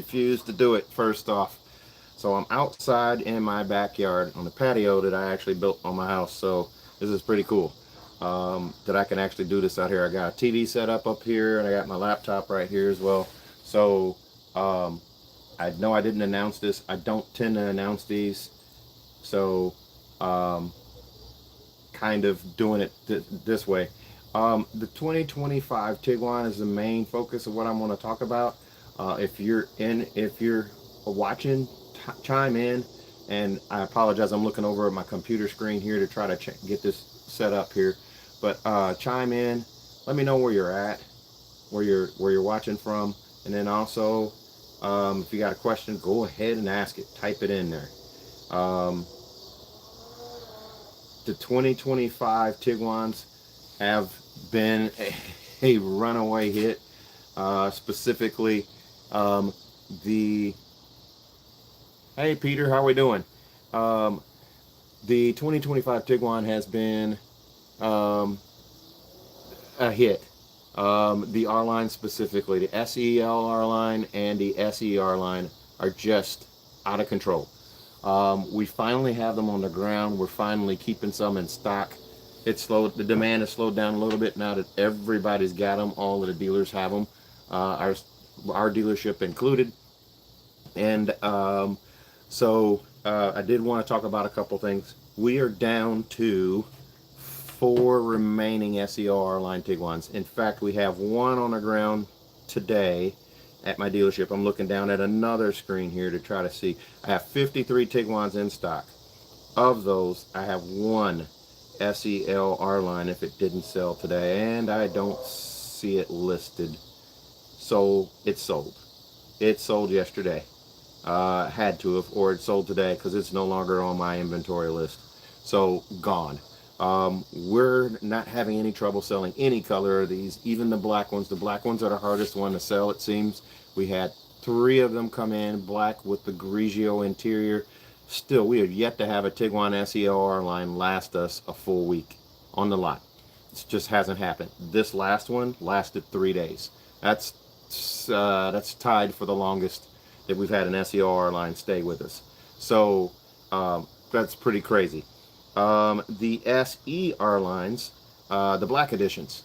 refused to do it first off. So I'm outside in my backyard on the patio that I actually built on my house. So this is pretty cool that I can actually do this out here. I got a TV set up here, and I got my laptop right here as well. So I know I didn't announce this. I don't tend to announce these. So kind of doing it this way. The 2025 Tiguan is the main focus of what I'm going to talk about. If you're watching, chime in. And I apologize, I'm looking over at my computer screen here to try to get this set up here. But chime in, let me know where you're at, where you're watching from, and then also if you got a question, go ahead and ask it. Type it in there. The 2025 Tiguans have been a runaway hit. Specifically, the hey Peter, how are we doing? The 2025 Tiguan has been a hit. The R-Line specifically, the SEL-R-Line and the SER-Line are just out of control. We finally have them on the ground. We're finally keeping some in stock. The demand has slowed down a little bit now that everybody's got them. All of the dealers have them, our dealership included. And so I did want to talk about a couple things. We are down to 4 remaining SEL-R-Line Tiguans. In fact, we have one on the ground today at my dealership. I'm looking down at another screen here to try to see. I have 53 Tiguans in stock. Of those, I have one SEL-R-Line if it didn't sell today, and I don't see it listed. So it's sold. It sold yesterday. Had to have, or it sold today because it's no longer on my inventory list. So gone. We're not having any trouble selling any color of these, even the black ones. The black ones are the hardest one to sell, it seems. We had 3 of them come in, black with the Grigio interior. Still, we have yet to have a Tiguan SEL-R-Line last us a full week on the lot. It just hasn't happened. This last one lasted 3 days. That's tied for the longest that we've had an SEL-R-Line stay with us. So that's pretty crazy. The SER-Lines, the black editions,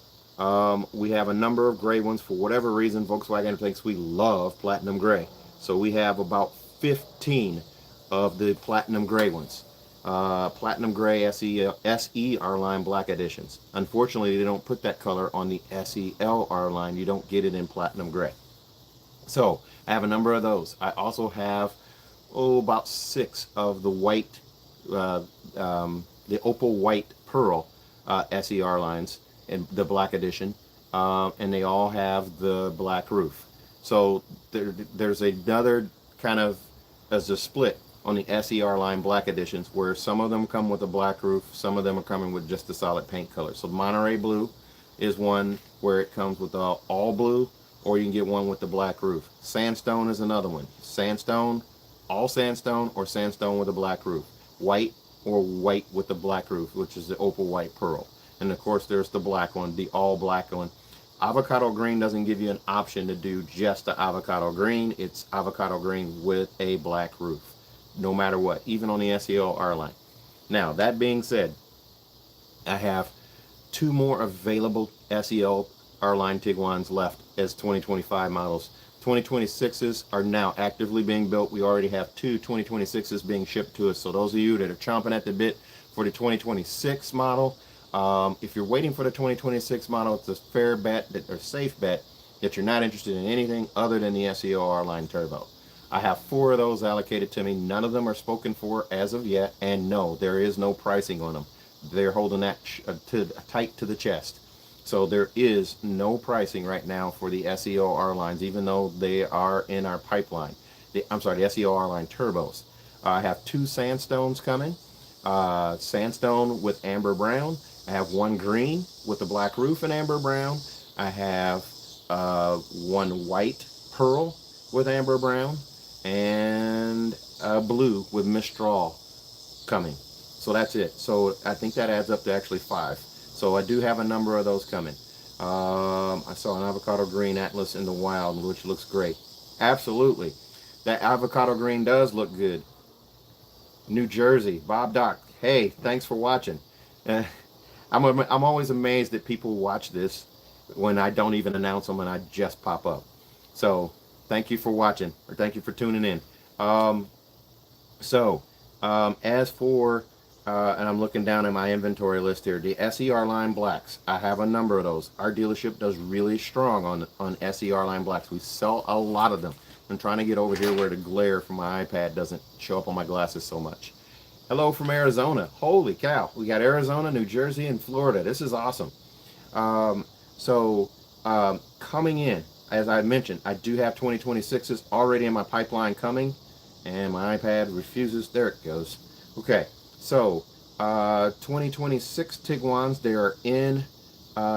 we have a number of gray ones. For whatever reason, Volkswagen thinks we love platinum gray. So we have about 15 of the platinum gray ones. Platinum gray SER-Line black editions. Unfortunately, they don't put that color on the SEL-R-Line. You don't get it in platinum gray. So I have a number of those. I also have about 6 of the white, the opal white pearl SER-Lines in the black edition, and they all have the black roof. So there's another kind of as a split on the SER-Line black editions, where some of them come with a black roof, some of them are coming with just a solid paint color. So Monterey blue is one where it comes with all blue, or you can get one with the black roof. Sandstone is another one. Sandstone, all sandstone, or sandstone with a black roof. White or white with the black roof, which is the opal white pearl. And of course there's the black one, the all black one. Avocado green doesn't give you an option to do just the avocado green. It's avocado green with a black roof, no matter what, even on the SEL-R-Line. Now, that being said, I have 2 more available SEL-R-Line Tiguans left as 2025 models. 2026s are now actively being built. We already have 2 2026s being shipped to us. So those of you that are chomping at the bit for the 2026 model, if you're waiting for the 2026 model, it's a fair bet, or safe bet, that you're not interested in anything other than the SEL-R-Line Turbo. I have 4 of those allocated to me. None of them are spoken for as of yet, and no, there is no pricing on them. They're holding that tight to the chest. So there is no pricing right now for the SEL-R-Lines, even though they are in our pipeline. The SEL-R-Line Turbos. I have 2 Sandstones coming. Sandstone with amber brown. I have 1 green with a black roof and amber brown. I have 1 white pearl with amber brown, and blue with Mistral coming. So that's it. So I think that adds up to actually 5. So I do have a number of those coming. I saw an avocado green Atlas in the wild, which looks great. Absolutely. That avocado green does look good. New Jersey, Bob Doc. Hey, thanks for watching. Uh, I'm always amazed that people watch this when I don't even announce them and I just pop up. So thank you for watching, or thank you for tuning in. Um, as for, and I'm looking down at my inventory list here, the SEL-R-Line blacks. I have a number of those. Our dealership does really strong on SEL-R-Line blacks. We sell a lot of them. I'm trying to get over here where the glare from my iPad doesn't show up on my glasses so much. Hello from Arizona. Holy cow. We got Arizona, New Jersey, and Florida. This is awesome. Um, Coming in, as I mentioned, I do have 2026s already in my pipeline coming, and my iPad refuses. There it goes. Okay, so 2026 Tiguan's, they are in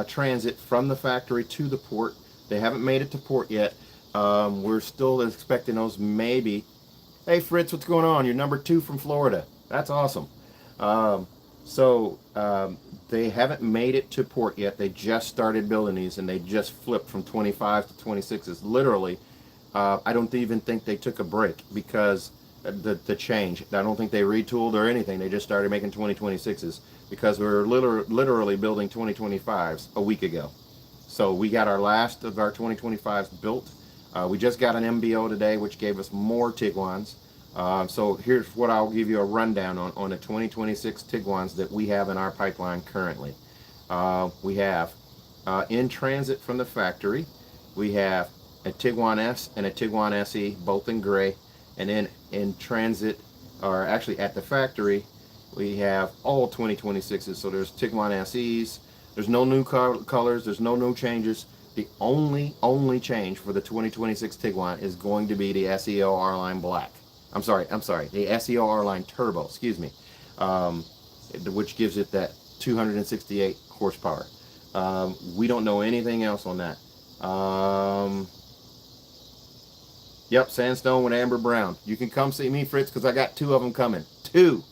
transit from the factory to the port. They haven't made it to port yet. We're still expecting those maybe. Hey Fritz, what's going on? You're number 2 from Florida. That's awesome. They haven't made it to port yet. They just started building these, and they just flipped from 25 to 26s. Literally, I don't even think they took a break because the change. I don't think they retooled or anything. They just started making 2026s because we were literally building 2025s a week ago. So we got our last of our 2025s built. We just got an MBO today, which gave us more Tiguan's. So here's what I'll give you a rundown on the 2026 Tiguan's that we have in our pipeline currently. We have in transit from the factory, we have a Tiguan S and a Tiguan SE, both in gray. And then in transit, or actually at the factory, we have all 2026s. So there's Tiguan SEs. There's no new colors. There's no new changes. The only change for the 2026 Tiguan is going to be the SEL-R-Line black. I'm sorry, the SEL-R-Line turbo, excuse me, which gives it that 268 horsepower. We don't know anything else on that. Yep, sandstone with amber brown. You can come see me, Fritz, because I got 2 of them coming. 2.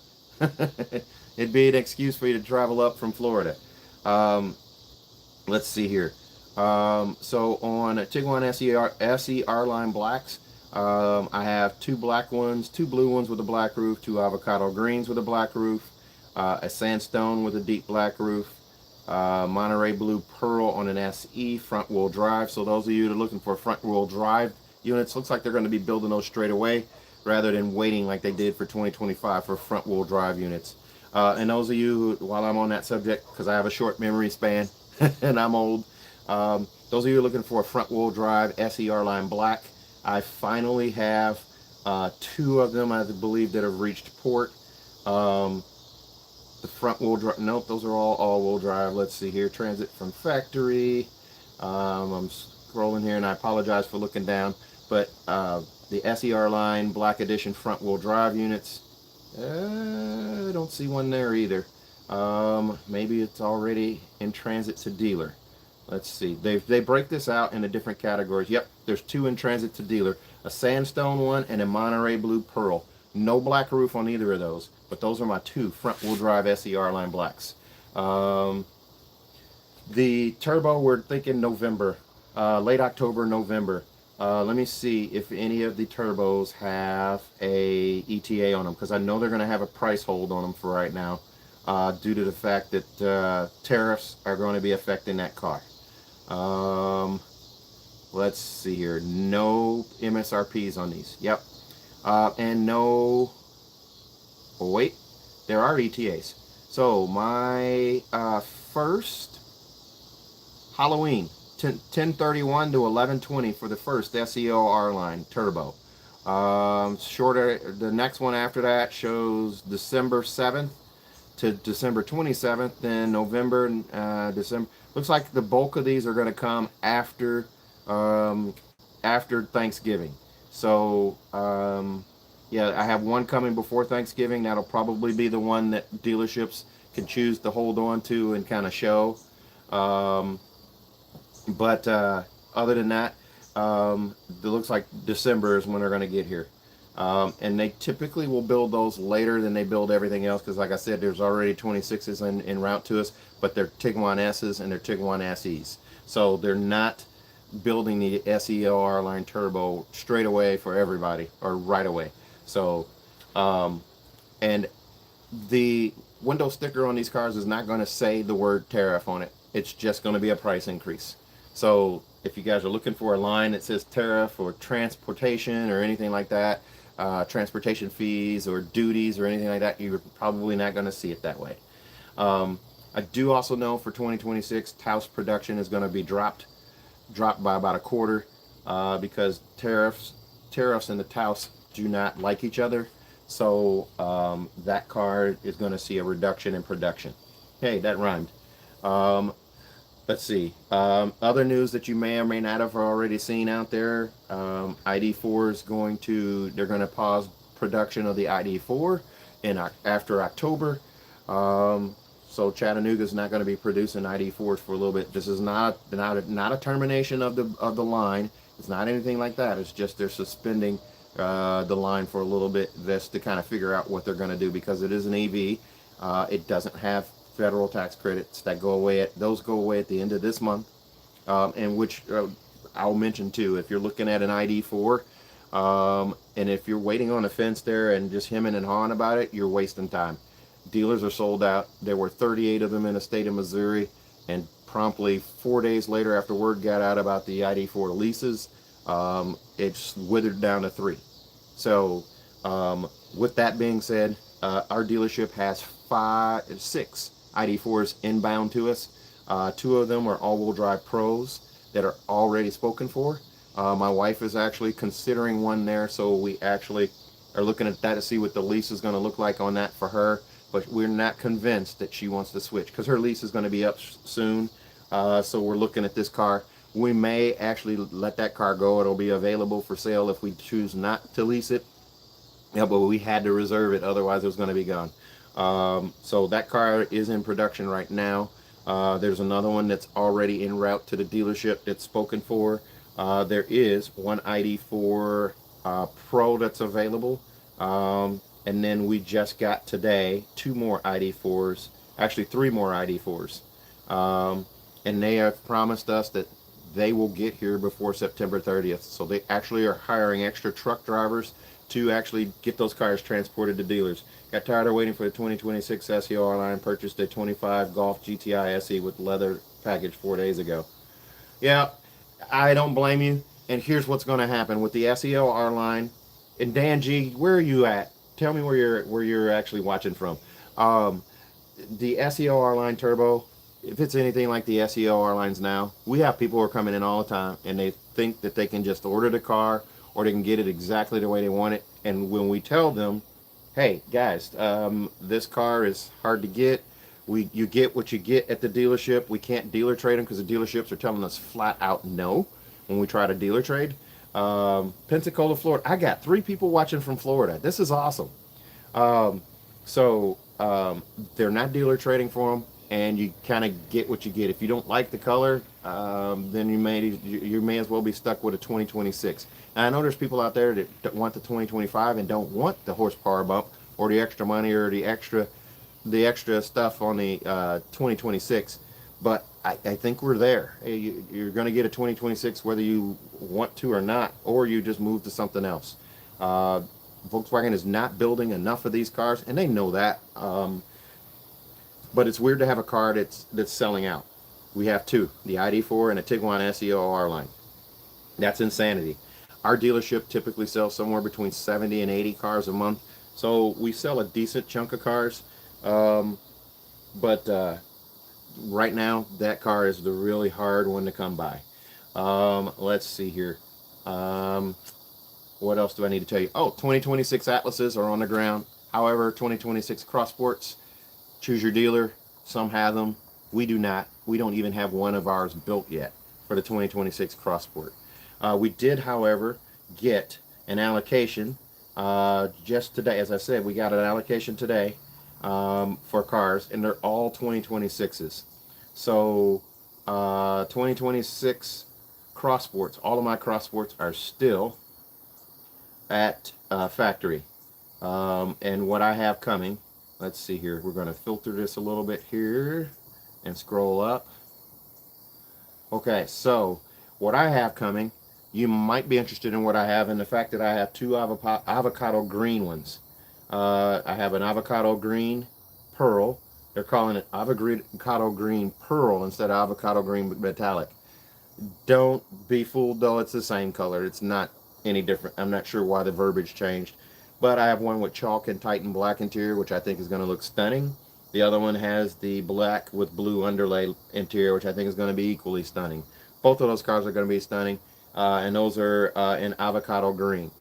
It'd be an excuse for you to travel up from Florida. Let's see here. So on Tiguan SEL-R-Line blacks, I have 2 black ones, 2 blue ones with a black roof, 2 avocado greens with a black roof, a sandstone with a deep black roof, Monterey blue pearl on an SE front wheel drive. So those of you that are looking for front wheel drive units, looks like they're going to be building those straight away rather than waiting like they did for 2025 for front wheel drive units. And those of you who, while I'm on that subject, because I have a short memory span and I'm old, those of you looking for a front wheel drive SEL-R-Line black, I finally have 2 of them, I believe, that have reached port. The front wheel drive, nope, those are all wheel drive. Let's see here, transit from factory. I'm scrolling here and I apologize for looking down, but the SEL-R-Line black edition front wheel drive units, I don't see one there either. Maybe it's already in transit to dealer. Let's see. They break this out into different categories. Yep, there's 2 in transit to dealer. A sandstone one and a Monterey blue pearl. No black roof on either of those, but those are my 2 front wheel drive SEL-R-Line blacks. The turbo, we're thinking November, late October, November. Let me see if any of the turbos have a ETA on them, because I know they're going to have a price hold on them for right now, due to the fact that tariffs are going to be affecting that car. Let's see here. No MSRPs on these. Yep. And no, oh wait, there are ETAs. So my first Halloween, 10/31 to 11/20 for the first SEL-R-Line turbo. Shorter, the next one after that shows December 7th to December 27th, then November, December. Looks like the bulk of these are going to come after after Thanksgiving. So yeah, I have one coming before Thanksgiving. That'll probably be the one that dealerships can choose to hold on to and kind of show. But other than that, it looks like December is when they're going to get here. And they typically will build those later than they build everything else, because like I said, there's already 26s en route to us, but they're Tiguan S's and they're Tiguan SEs. So they're not building the SEL-R-Line turbo straight away for everybody, or right away. So, and the window sticker on these cars is not going to say the word tariff on it. It's just going to be a price increase. So if you guys are looking for a line that says tariff or transportation or anything like that, transportation fees or duties or anything like that, you're probably not going to see it that way. I do also know for 2026, Taos production is going to be dropped by about a quarter, because tariffs and the Taos do not like each other. So that car is going to see a reduction in production. Hey, that rhymed. Um, let's see. Other news that you may or may not have already seen out there. ID4 is they're going to pause production of the ID4 after October. So Chattanooga is not going to be producing ID4s for a little bit. This is not a termination of the line. It's not anything like that. It's just they're suspending the line for a little bit, just to kind of figure out what they're going to do, because it is an EV. It doesn't have federal tax credits that go away. Those go away at the end of this month, and which I'll mention too. If you're looking at an ID4, and if you're waiting on the fence there and just hemming and hawing about it, you're wasting time. Dealers are sold out. There were 38 of them in the state of Missouri, and promptly 4 days later, after word got out about the ID4 leases, it's withered down to 3. So with that being said, our dealership has 6 ID4s inbound to us. 2 of them are all-wheel drive pros that are already spoken for. My wife is actually considering one there, so we actually are looking at that to see what the lease is going to look like on that for her. But we're not convinced that she wants to switch, because her lease is going to be up soon. So we're looking at this car. We may actually let that car go. It'll be available for sale if we choose not to lease it. Yeah, but we had to reserve it, otherwise it was going to be gone. So that car is in production right now. There's another one that's already en route to the dealership that's spoken for. There is one ID4 Pro that's available. And then we just got today 2 more ID4s, actually 3 more ID4s. And they have promised us that they will get here before September 30th. So they actually are hiring extra truck drivers to actually get those cars transported to dealers. Got tired of waiting for the 2026 SEL-R-Line, purchased a 25 Golf GTI SE with leather package 4 days ago. Yeah, I don't blame you. And here's what's going to happen with the SEL-R-Line. And Dan G, where are you at? Tell me where you're actually watching from. The SEL-R-Line Turbo, if it's anything like the SEL-R-Lines now, we have people who are coming in all the time, and they think that they can just order the car, or they can get it exactly the way they want it. And when we tell them, hey guys, this car is hard to get, you get what you get at the dealership. We can't dealer trade them, because the dealerships are telling us flat out no when we try to dealer trade. Pensacola, Florida. I got 3 people watching from Florida. This is awesome. They're not dealer trading for them, and you kind of get what you get. If you don't like the color, then you may as well be stuck with a 2026. And I know there's people out there that want the 2025 and don't want the horsepower bump or the extra money or the extra stuff on the 2026. But I think we're there. You're going to get a 2026 whether you want to or not, or you just move to something else. Volkswagen is not building enough of these cars, and they know that. But it's weird to have a car that's selling out. We have 2, the ID4 and a Tiguan SEL-R-Line. That's insanity. Our dealership typically sells somewhere between 70 and 80 cars a month, so we sell a decent chunk of cars. But right now, that car is the really hard one to come by. Let's see here. What else do I need to tell you? Oh, 2026 Atlases are on the ground. However, 2026 Cross Sports, choose your dealer. Some have them. We do not. We don't even have one of ours built yet for the 2026 Cross Sport. We did, however, get an allocation just today. As I said, we got an allocation today for cars, and they're all 2026s. So 2026 Cross Sports, all of my Cross Sports are still at factory. And what I have coming, let's see here, we're going to filter this a little bit here and scroll up. Okay, so What I have coming, you might be interested in what I have, and the fact that I have two avocado green ones. I have an avocado green pearl. They're calling it avocado green pearl instead of avocado green metallic. Don't be fooled though, it's the same color. It's not any different. I'm not sure why the verbiage changed. But I have one with chalk and Titan black interior, which I think is going to look stunning. The other one has the black with blue underlay interior, which I think is going to be equally stunning. Both of those cars are going to be stunning, and those are in avocado green.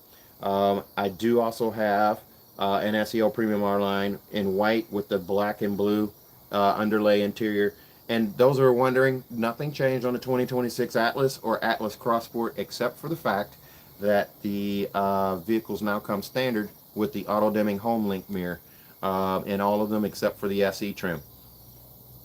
I do also have an SEL Premium R-Line in white with the black and blue underlay interior. And those who are wondering, nothing changed on the 2026 Atlas or Atlas Cross Sport except for the fact that the vehicles now come standard with the auto-dimming home link mirror in all of them except for the SE trim.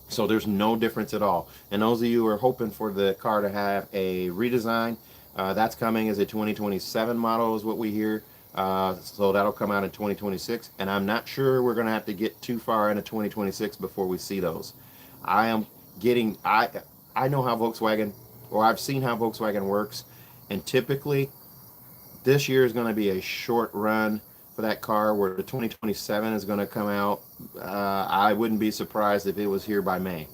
So there's no difference at all. And those of you who are hoping for the car to have a redesign, that's coming as a 2027 model is what we hear. So that'll come out in 2026. And I'm not sure we're going to have to get too far into 2026 before we see those. I am getting, I know how Volkswagen, or I've seen how Volkswagen works. And typically this year is going to be a short run for that car, where the 2027 is going to come out. I wouldn't be surprised if it was here by May.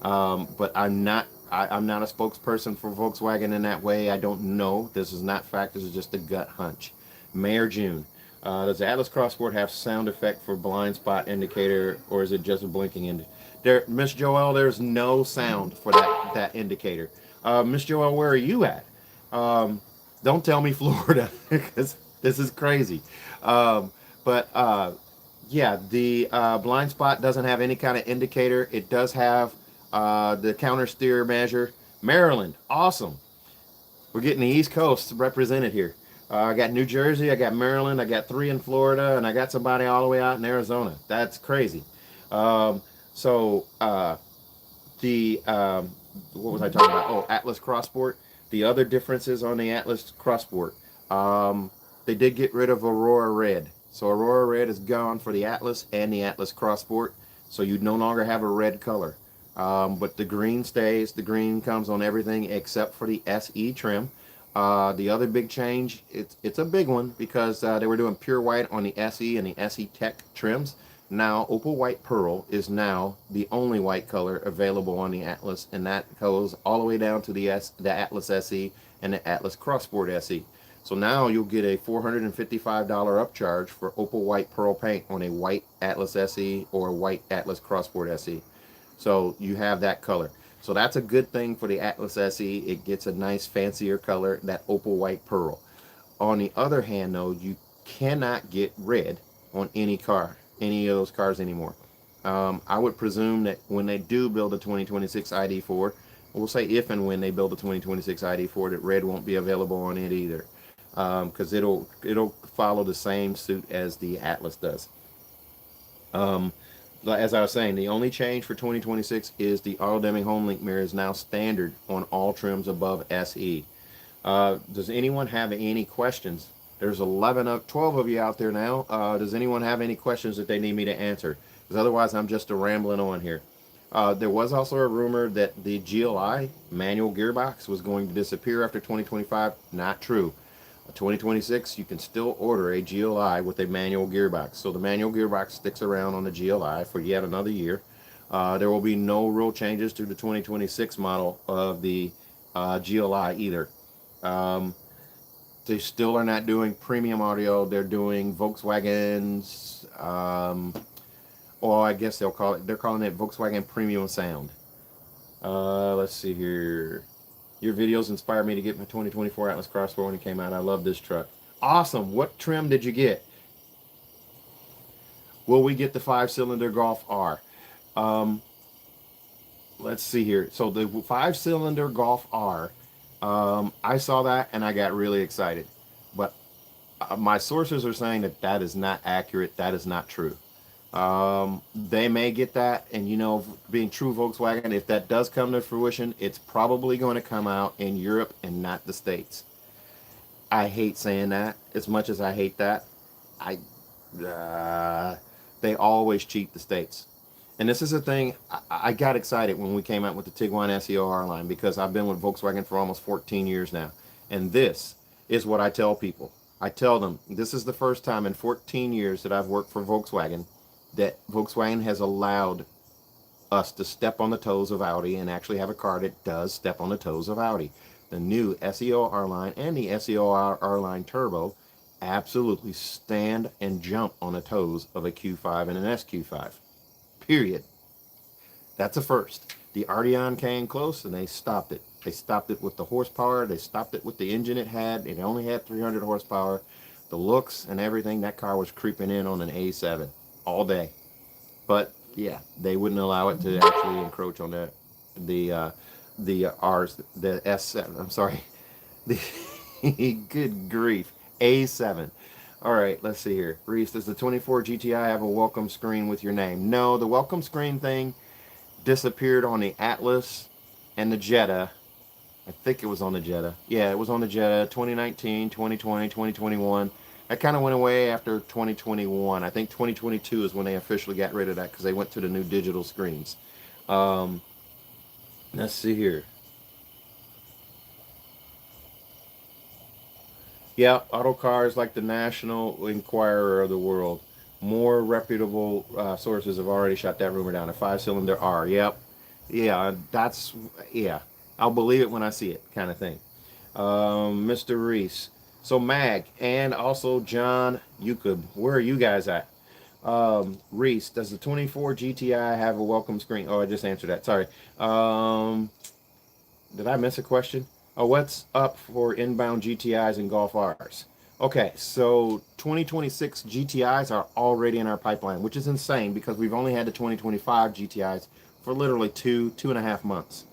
But I'm not a spokesperson for Volkswagen in that way. I don't know. This is not fact. This is just a gut hunch. May or June. Does the Atlas Cross Sport have sound effect for blind spot indicator, or is it just a blinking indicator? Miss Joelle, there's no sound for that indicator. Miss Joelle, where are you at? Don't tell me Florida, because this is crazy. Yeah, the blind spot doesn't have any kind of indicator. It does have the counter steer measure. Maryland, awesome. We're getting the East Coast represented here. I got New Jersey, I got Maryland, I got 3 in Florida, and I got somebody all the way out in Arizona. That's crazy. What was I talking about? Oh, Atlas Cross Sport. The other differences on the Atlas Cross Sport. They did get rid of Aurora Red. So Aurora Red is gone for the Atlas and the Atlas Cross Sport. So you no longer have a red color. But the green stays. The green comes on everything except for the SE trim. The other big change, it's a big one, because they were doing pure white on the SE and the SE Tech trims. Now Opal White Pearl is now the only white color available on the Atlas, and that goes all the way down to the Atlas SE and the Atlas Cross Sport SE. So now you'll get a $455 upcharge for Opal White Pearl paint on a white Atlas SE or white Atlas Cross Sport SE. So you have that color. So that's a good thing for the Atlas SE. It gets a nice fancier color, that Opal White Pearl. On the other hand though, you cannot get red on any car, any of those cars anymore. I would presume that when they do build a 2026 ID4, we'll say if and when they build a 2026 ID4, that red won't be available on it either, because it'll follow the same suit as the Atlas does. As I was saying, the only change for 2026 is the auto-dimming home link mirror is now standard on all trims above SE. Does anyone have any questions? There's 12 of you out there now. Does anyone have any questions that they need me to answer? Because otherwise I'm just rambling on here. There was also a rumor that the GLI manual gearbox was going to disappear after 2025. Not true. 2026, you can still order a GLI with a manual gearbox. So the manual gearbox sticks around on the GLI for yet another year. There will be no real changes to the 2026 model of the GLI either. They still are not doing premium audio. They're doing Volkswagen's, or I guess they're calling it Volkswagen Premium Sound. Let's see here. Your videos inspired me to get my 2024 Atlas Cross Sport when it came out. I love this truck. Awesome. What trim did you get? Will we get the 5-cylinder Golf R? Let's see here. So the 5-cylinder Golf R, I saw that and I got really excited. But my sources are saying that that is not accurate. That is not true. They may get that, and you know, being true Volkswagen, if that does come to fruition, it's probably going to come out in Europe and not the States. I hate saying that. As much as I hate that, they always cheat the States. And this is a thing, I got excited when we came out with the Tiguan SEL-R-Line because I've been with Volkswagen for almost 14 years now. And this is what I tell people. I tell them this is the first time in 14 years that I've worked for Volkswagen that Volkswagen has allowed us to step on the toes of Audi and actually have a car that does step on the toes of Audi. The new SEL-R-Line and the SEL-R-Line Turbo absolutely stand and jump on the toes of a Q5 and an SQ5. Period. That's a first. The Arteon came close and they stopped it. They stopped it with the horsepower. They stopped it with the engine it had. It only had 300 horsepower. The looks and everything, that car was creeping in on an A7 all day. But yeah, they wouldn't allow it to actually encroach on the R's, the S7. I'm sorry, the good grief, A7. All right, let's see here. Reese, does the 24 GTI have a welcome screen with your name? No, the welcome screen thing disappeared on the Atlas and the Jetta. I think it was on the Jetta. Yeah, it was on the Jetta 2019, 2020, 2021. That kind of went away after 2021. I think 2022 is when they officially got rid of that because they went to the new digital screens. Um, let's see here. Yeah, auto cars like the National Enquirer of the world. More reputable sources have already shut that rumor down. A five-cylinder R. Yep. Yeah, that's, yeah. I'll believe it when I see it, kind of thing. Mr. Reese. So Mag and also John Yukub. Where are you guys at? Reese, does the 24 GTI have a welcome screen? Oh, I just answered that. Sorry. Did I miss a question? Oh, what's up for inbound GTIs and Golf Rs? Okay, so 2026 GTIs are already in our pipeline, which is insane because we've only had the 2025 GTIs for literally two and a half months.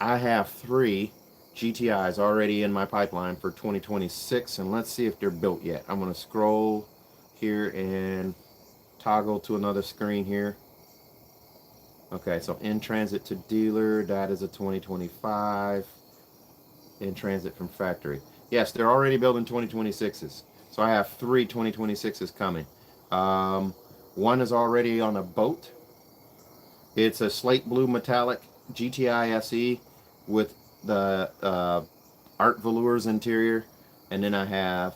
I have 3 GTIs already in my pipeline for 2026, and let's see if they're built yet. I'm going to scroll here and toggle to another screen here. Okay, so in transit to dealer, that is a 2025. In transit from factory. Yes, they're already building 2026s. So I have 3 2026s coming. One is already on a boat. It's a slate blue metallic GTI SE with the art velours interior. And then I have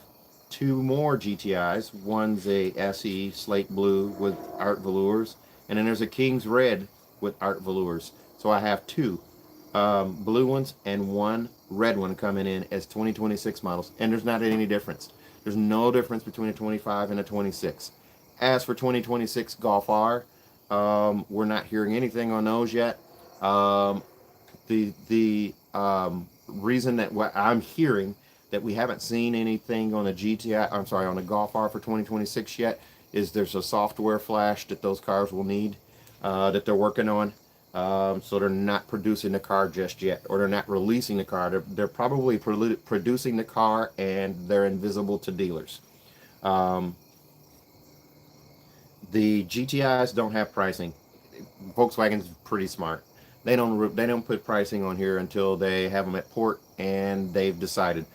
2 more GTIs. One's a SE slate blue with art velours. And then there's a King's Red with art velours. So I have 2 blue ones and 1 red one coming in as 2026 models, and there's not any difference. There's no difference between a 25 and a 26. As for 2026 Golf R, we're not hearing anything on those yet. The reason that what I'm hearing that we haven't seen anything on a GTI, I'm sorry, on a Golf R for 2026 yet, is there's a software flash that those cars will need that they're working on. So they're not producing the car just yet, or they're not releasing the car. They're probably producing the car, and they're invisible to dealers. The GTIs don't have pricing. Volkswagen's pretty smart. They don't put pricing on here until they have them at port and they've decided.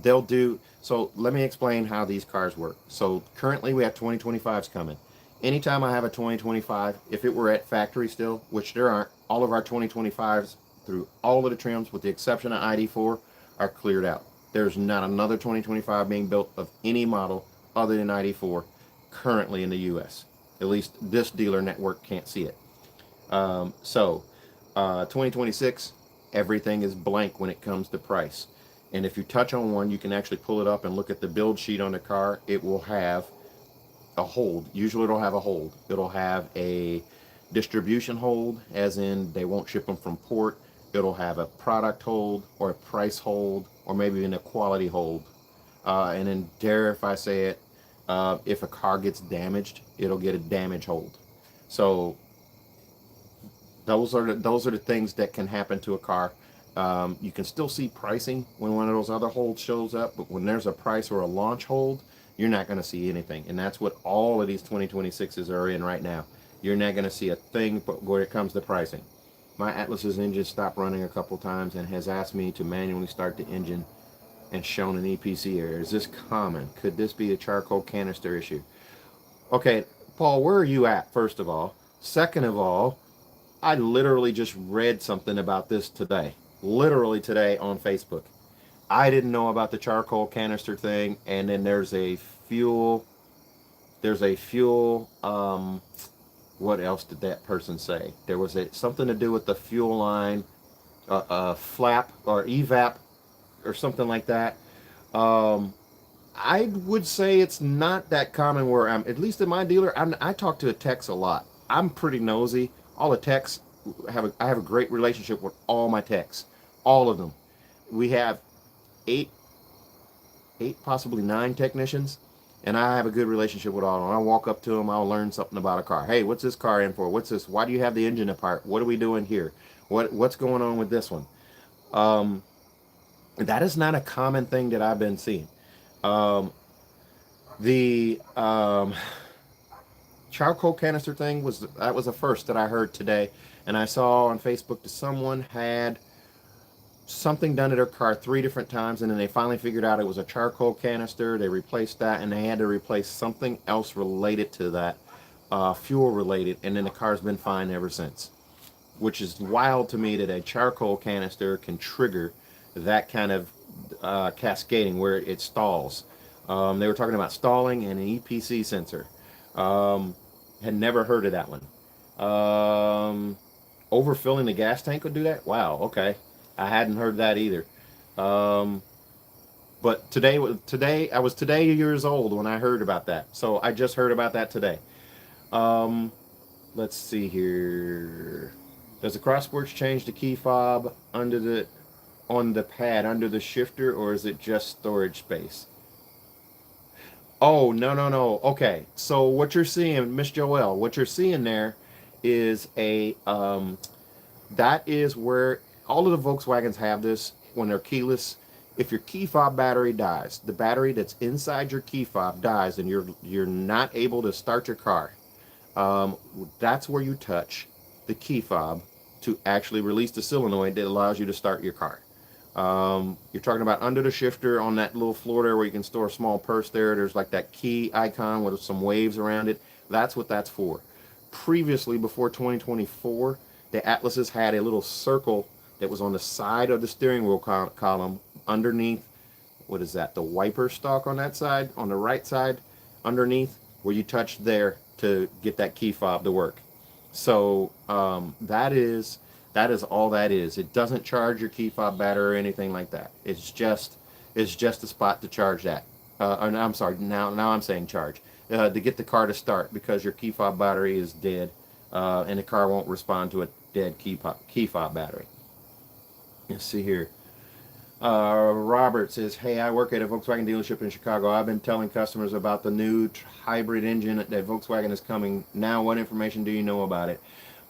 They'll do so. Let me explain how these cars work. So currently we have 2025s coming. Anytime I have a 2025, if it were at factory still, which there aren't, all of our 2025s through all of the trims, with the exception of ID4, are cleared out. There's not another 2025 being built of any model other than ID4 currently in the U.S. At least this dealer network can't see it. 2026, everything is blank when it comes to price. And if you touch on one, you can actually pull it up and look at the build sheet on the car. It will have a hold. Usually it'll have a hold. It'll have a distribution hold, as in they won't ship them from port. It'll have a product hold or a price hold or maybe even a quality hold. And then dare if I say it, if a car gets damaged, it'll get a damage hold. So those are the things that can happen to a car. You can still see pricing when one of those other holds shows up, but when there's a price or a launch hold, you're not going to see anything. And that's what all of these 2026s are in right now. You're not going to see a thing when it comes to pricing. My Atlas's engine stopped running a couple times and has asked me to manually start the engine and shown an EPC error. Is this common? Could this be a charcoal canister issue? Okay, Paul, where are you at, first of all? Second of all, I literally just read something about this today. Literally today on Facebook. I didn't know about the charcoal canister thing, and then there's a fuel what else did that person say? There was something to do with the fuel line, flap or evap or something like that. Um, I would say it's not that common where I'm, at least in my dealer, I talk to techs a lot. I'm pretty nosy. All the techs I have a great relationship with all my techs, all of them. We have eight, possibly nine technicians, and I have a good relationship with all of them. I walk up to them, I'll learn something about a car. Hey, what's this car in for? What's this? Why do you have the engine apart? What are we doing here? What's going on with this one? Um, that is not a common thing that I've been seeing. Um, the charcoal canister thing was the first that I heard today, and I saw on Facebook that someone had something done to their car 3 different times, and then they finally figured out it was a charcoal canister. They replaced that, and they had to replace something else related to that, fuel related, and then the car's been fine ever since. Which is wild to me that a charcoal canister can trigger that kind of cascading where it stalls. They were talking about stalling and an EPC sensor. Um, had never heard of that one. Overfilling the gas tank would do that? Wow, okay. I hadn't heard that either. Um, but today I was today years old when I heard about that. So I just heard about that today. Um, let's see here. Does the crossworks change the key fob on the pad under the shifter, or is it just storage space? Oh, no, no, no. Okay. So what you're seeing, Miss Joelle, what you're seeing there is that is where all of the Volkswagens have this when they're keyless. If your key fob battery dies, the battery that's inside your key fob dies, and you're not able to start your car. Um, that's where you touch the key fob to actually release the solenoid that allows you to start your car. You're talking about under the shifter on that little floor there where you can store a small purse there. There's like that key icon with some waves around it. That's what that's for. Previously, before 2024, the Atlases had a little circle that was on the side of the steering wheel column underneath, what is that, the wiper stalk on that side, on the right side, underneath, where you touch there to get that key fob to work. So that is all that is. It doesn't charge your key fob battery or anything like that. It's just a spot to charge that. I'm sorry. Now I'm saying charge to get the car to start, because your key fob battery is dead, and the car won't respond to a dead key fob battery. Let's see here. Robert says, hey, I work at a Volkswagen dealership in Chicago. I've been telling customers about the new hybrid engine that Volkswagen is coming. Now, what information do you know about it?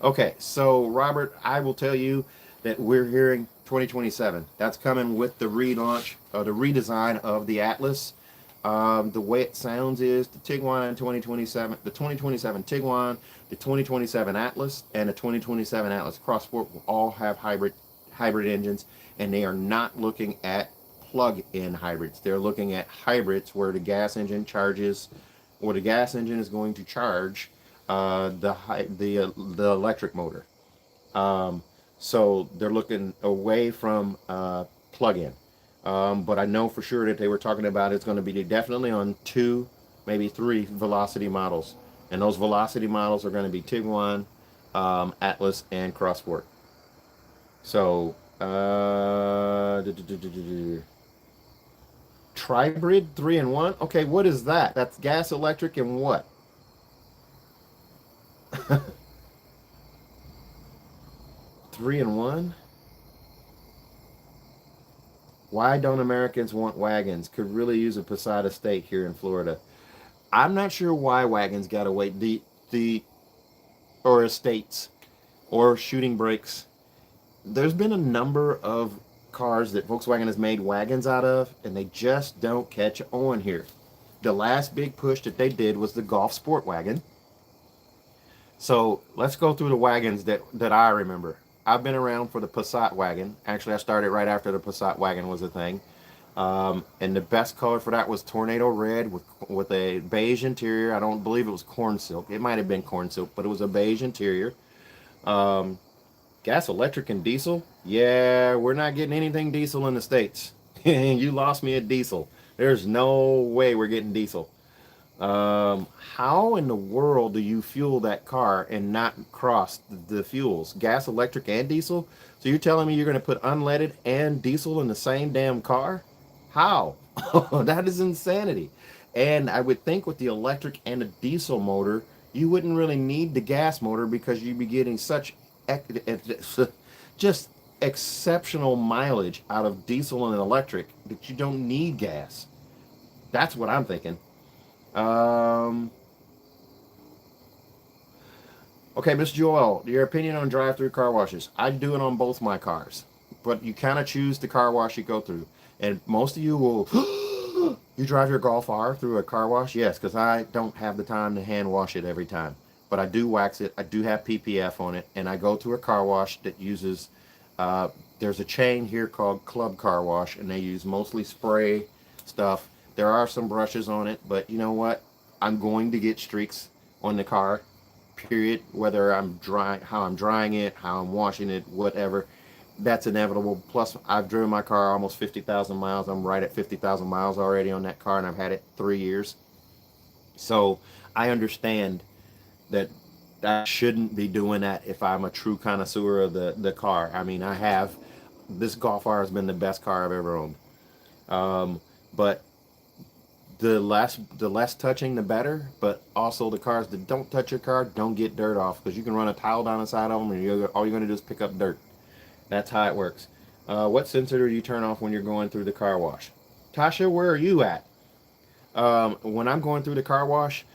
Okay, so Robert, I will tell you that we're hearing 2027. That's coming with the relaunch, the redesign of the Atlas. The way it sounds is the Tiguan 2027, the 2027 Tiguan, the 2027 Atlas, and the 2027 Atlas Crossport will all have hybrid engines, and they are not looking at plug-in hybrids. They're looking at hybrids where the gas engine is going to charge the electric motor. Um, so they're looking away from plug-in. But I know for sure that they were talking about it's going to be definitely on 2, maybe 3 Velocity models, and those Velocity models are going to be Tiguan, Atlas, and Crossport. So Tribrid 3-in-1. Okay, what is that? That's gas, electric, and what? 3-in-1. Why don't Americans want wagons? Could really use a Posada steak here in Florida. I'm not sure why wagons gotta wait the or estates or shooting brakes. There's been a number of cars that Volkswagen has made wagons out of, and they just don't catch on here. The last big push that they did was the Golf Sport wagon. So let's go through the wagons that I remember. I've been around for the Passat wagon. Actually, I started right after the Passat wagon was a thing. And the best color for that was tornado red with a beige interior. I don't believe it was corn silk. It might have been corn silk, but it was a beige interior. Um, Gas, electric, and diesel? Yeah, we're not getting anything diesel in the States. You lost me at diesel. There's no way we're getting diesel. How in the world do you fuel that car and not cross the fuels? Gas, electric, and diesel? So you're telling me you're going to put unleaded and diesel in the same damn car? How? That is insanity. And I would think with the electric and the diesel motor, you wouldn't really need the gas motor because you'd be getting such just exceptional mileage out of diesel and electric that you don't need gas. That's what I'm thinking. Um, okay, Miss Joel, your opinion on drive-through car washes? I do it on both my cars, but you kind of choose the car wash you go through. And most of you will, you drive your Golf R through a car wash? Yes, because I don't have the time to hand wash it every time. But I do wax it. I do have PPF on it, and I go to a car wash that uses. There's a chain here called Club Car Wash, and they use mostly spray stuff. There are some brushes on it, but you know what? I'm going to get streaks on the car. Period. Whether I'm drying, how I'm drying it, how I'm washing it, whatever. That's inevitable. Plus, I've driven my car almost 50,000 miles. I'm right at 50,000 miles already on that car, and I've had it 3 years. So I understand that I shouldn't be doing that if I'm a true connoisseur of the car. I mean, I have this Golf R has been the best car I've ever owned. But the less touching, the better. But also the cars that don't touch your car don't get dirt off because you can run a towel down the side of them, and all you're going to do is pick up dirt. That's how it works. What sensor do you turn off when you're going through the car wash? Tasha, where are you at? When I'm going through the car wash,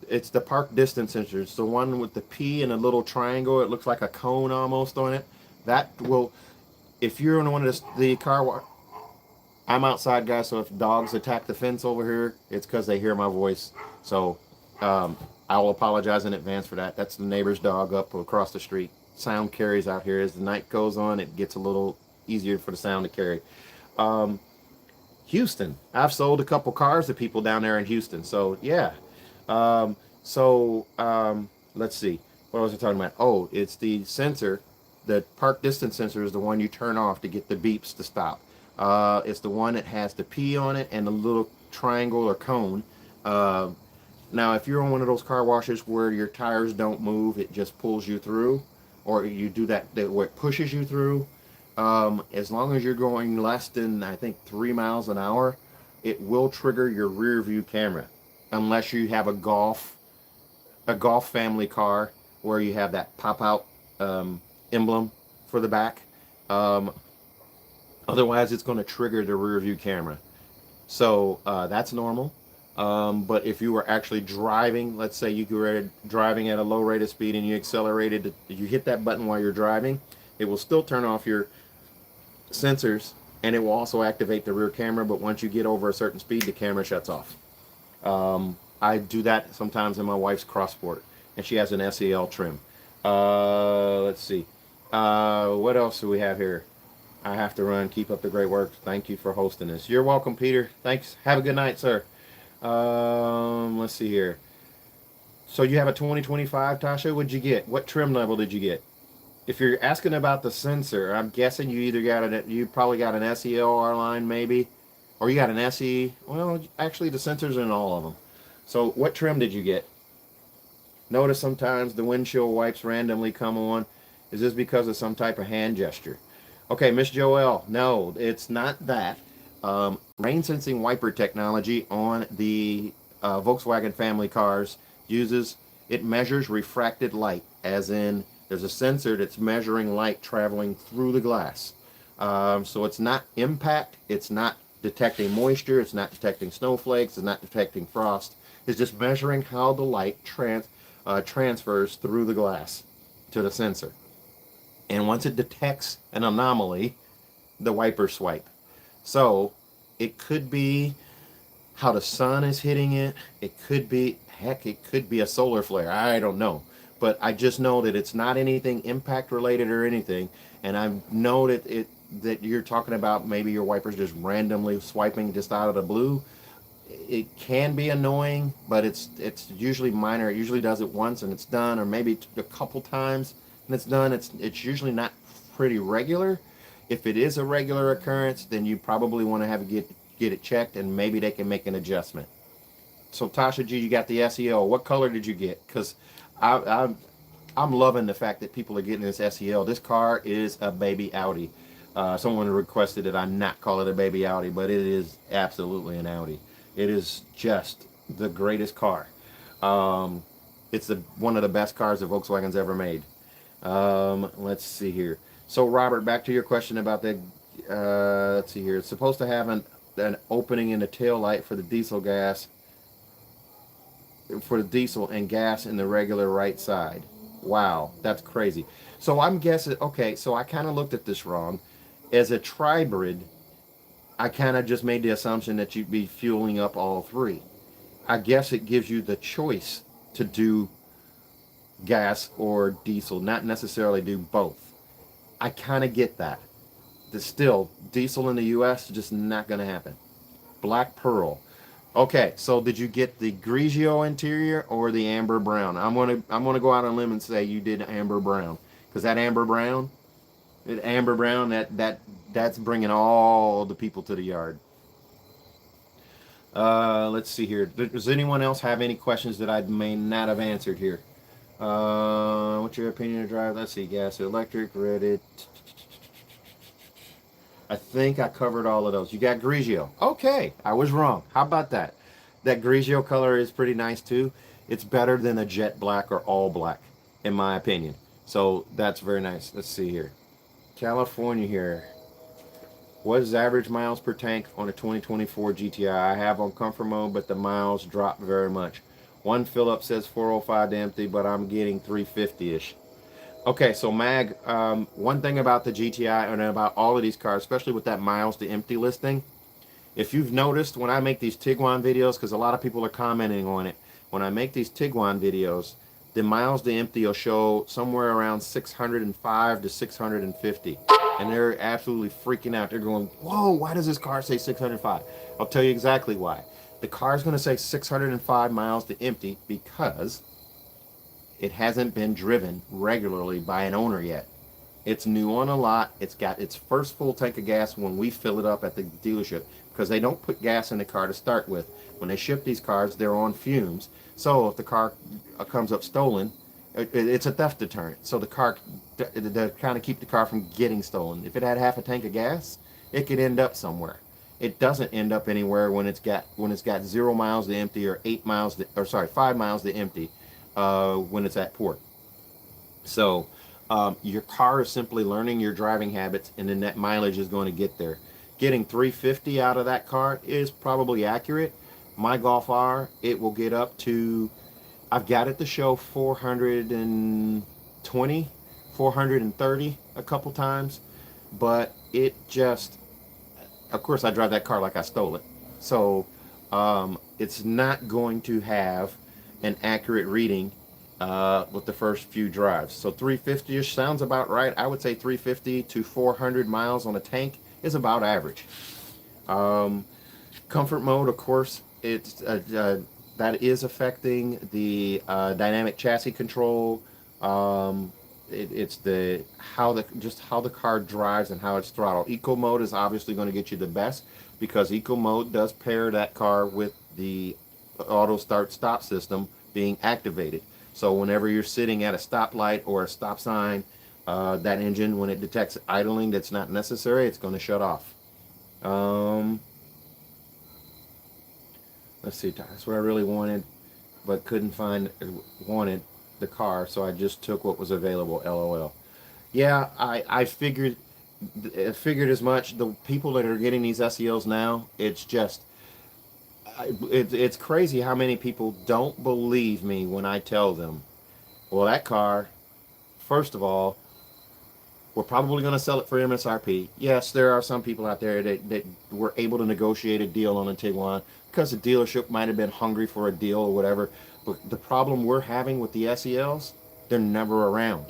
it's the park distance sensor. It's the one with the P and a little triangle. It looks like a cone almost on it. That will, if you're in one of the car wash, I'm outside, guys. So if dogs attack the fence over here, it's because they hear my voice. So I will apologize in advance for that. That's the neighbor's dog up across the street. Sound carries out here as the night goes on. It gets a little easier for the sound to carry. Houston. I've sold a couple cars to people down there in Houston. So yeah. Let's see. What was I talking about? Oh, it's the sensor. The park distance sensor is the one you turn off to get the beeps to stop. It's the one that has the P on it and the little triangle or cone. Now, if you're on one of those car washes where your tires don't move, it just pulls you through, or you do that where it pushes you through. As long as you're going less than, I think, 3 miles an hour, it will trigger your rear view camera, unless you have a Golf family car where you have that pop out emblem for the back. Otherwise, it's going to trigger the rear view camera. So that's normal. But if you were actually driving, let's say you were driving at a low rate of speed and you accelerated, you hit that button while you're driving, it will still turn off your sensors, and it will also activate the rear camera. But once you get over a certain speed, the camera shuts off. I do that sometimes in my wife's Cross Sport, and she has an SEL trim. Let's see. What else do we have here? I have to run. Keep up the great work. Thank you for hosting this. You're welcome, Peter. Thanks. Have a good night, sir. Let's see here. So you have a 2025, Tasha. What'd you get? What trim level did you get? If you're asking about the sensor, I'm guessing you probably got an SEL-R-Line maybe, or you got an SE. Well, actually the sensors are in all of them. So what trim did you get? Notice sometimes the windshield wipes randomly come on. Is this because of some type of hand gesture? Okay, Miss Joelle, no, it's not that. Rain sensing wiper technology on the Volkswagen family cars it measures refracted light, as in there's a sensor that's measuring light traveling through the glass. So it's not impact, it's not detecting moisture, it's not detecting snowflakes, it's not detecting frost. It's just measuring how the light transfers through the glass to the sensor. And once it detects an anomaly, the wipers swipe. So it could be how the sun is hitting it. It could be, heck, it could be a solar flare. I don't know. But I just know that it's not anything impact related or anything. And I know that that you're talking about, maybe your wipers just randomly swiping just out of the blue, it can be annoying, but it's usually minor. It usually does it once and it's done, or maybe a couple times and it's done. It's usually not pretty regular. If it is a regular occurrence, then you probably want to have it get it checked, and maybe they can make an adjustment. So Tasha G, you got the SEL. What color did you get? Because I I'm loving the fact that people are getting this SEL. This car is a baby Audi. Someone requested that I not call it a baby Audi, but it is absolutely an Audi. It is just the greatest car. It's one of the best cars that Volkswagen's ever made. Let's see here. So Robert, back to your question about the, let's see here. It's supposed to have an opening in the tail light for the diesel and gas in the regular right side. Wow, that's crazy. So I'm guessing, okay, so I kind of looked at this wrong. As a tribrid, I kind of just made the assumption that you'd be fueling up all three. I guess it gives you the choice to do gas or diesel, not necessarily do both. I kind of get that. Still, diesel in the US, just not going to happen. Black Pearl. Okay, so did you get the Grigio interior or the amber brown? I'm gonna go out on a limb and say you did amber brown, because that amber brown, that's bringing all the people to the yard. Let's see here. Does anyone else have any questions that I may not have answered here? What's your opinion of drive? Let's see, gas, electric, Reddit. I think I covered all of those. You got Grigio. Okay, I was wrong. How about that? That Grigio color is pretty nice too. It's better than a jet black or all black, in my opinion. So that's very nice. Let's see here. California here. What is average miles per tank on a 2024 GTI? I have on comfort mode, but the miles drop very much. One fill up says 405 to empty, but I'm getting 350-ish. Okay, so Mag, one thing about the GTI and about all of these cars, especially with that miles to empty listing, if you've noticed when I make these Tiguan videos, because a lot of people are commenting on it, when I make these Tiguan videos, the miles to empty will show somewhere around 605 to 650. And they're absolutely freaking out. They're going, whoa, why does this car say 605? I'll tell you exactly why. The car is going to say 605 miles to empty because it hasn't been driven regularly by an owner yet. It's new on a lot. It's got its first full tank of gas when we fill it up at the dealership, because they don't put gas in the car to start with. When they ship these cars, they're on fumes. So if the car comes up stolen, it's a theft deterrent. So the car, to kind of keep the car from getting stolen. If it had half a tank of gas, it could end up somewhere. It doesn't end up anywhere when it's got 0 miles to empty or 5 miles to empty when it's at port. So your car is simply learning your driving habits, and then that mileage is going to get there. Getting 350 out of that car is probably accurate. My Golf R, it will get up to, I've got it to show 420, 430 a couple times, but it just, of course I drive that car like I stole it. So it's not going to have an accurate reading with the first few drives. So 350-ish sounds about right. I would say 350 to 400 miles on a tank is about average. Comfort mode, of course, it's that is affecting the dynamic chassis control. It's how the car drives and how it's throttled. Eco mode is obviously going to get you the best, because Eco mode does pair that car with the auto start stop system being activated. So whenever you're sitting at a stoplight or a stop sign, that engine, when it detects idling that's not necessary, it's going to shut off. Let's see, that's what I really wanted, but couldn't find, wanted the car, so I just took what was available, LOL. Yeah, I figured as much. The people that are getting these SELs now, it's just, it's crazy how many people don't believe me when I tell them, well, that car, first of all, we're probably going to sell it for MSRP. Yes, there are some people out there that were able to negotiate a deal on a Tiguan because the dealership might have been hungry for a deal or whatever. But the problem we're having with the SELs, they're never around.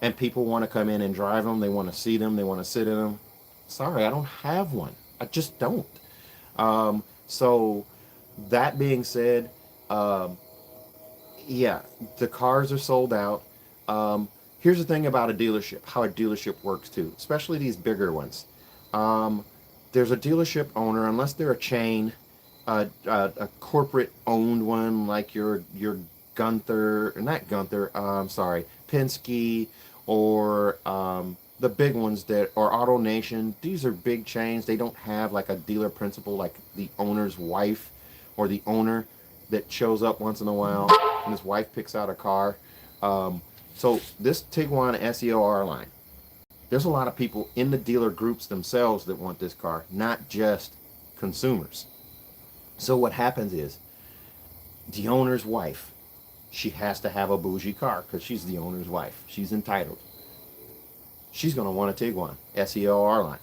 And people want to come in and drive them. They want to see them. They want to sit in them. Sorry, I don't have one. I just don't. So that being said, um, yeah, the cars are sold out. Um, Here's the thing about a dealership, how a dealership works too, especially these bigger ones. Um, there's a dealership owner, unless they're a chain, a corporate owned one like your Gunther, not Gunther, I'm sorry, Penske, or the big ones that or Auto Nation. These are big chains. They don't have like a dealer principal like the owner's wife or the owner that shows up once in a while and his wife picks out a car. Um, so this Tiguan SEL-R-Line, there's a lot of people in the dealer groups themselves that want this car, not just consumers. So what happens is the owner's wife, she has to have a bougie car because she's the owner's wife. She's entitled. She's going to want a Tiguan SEL-R-Line.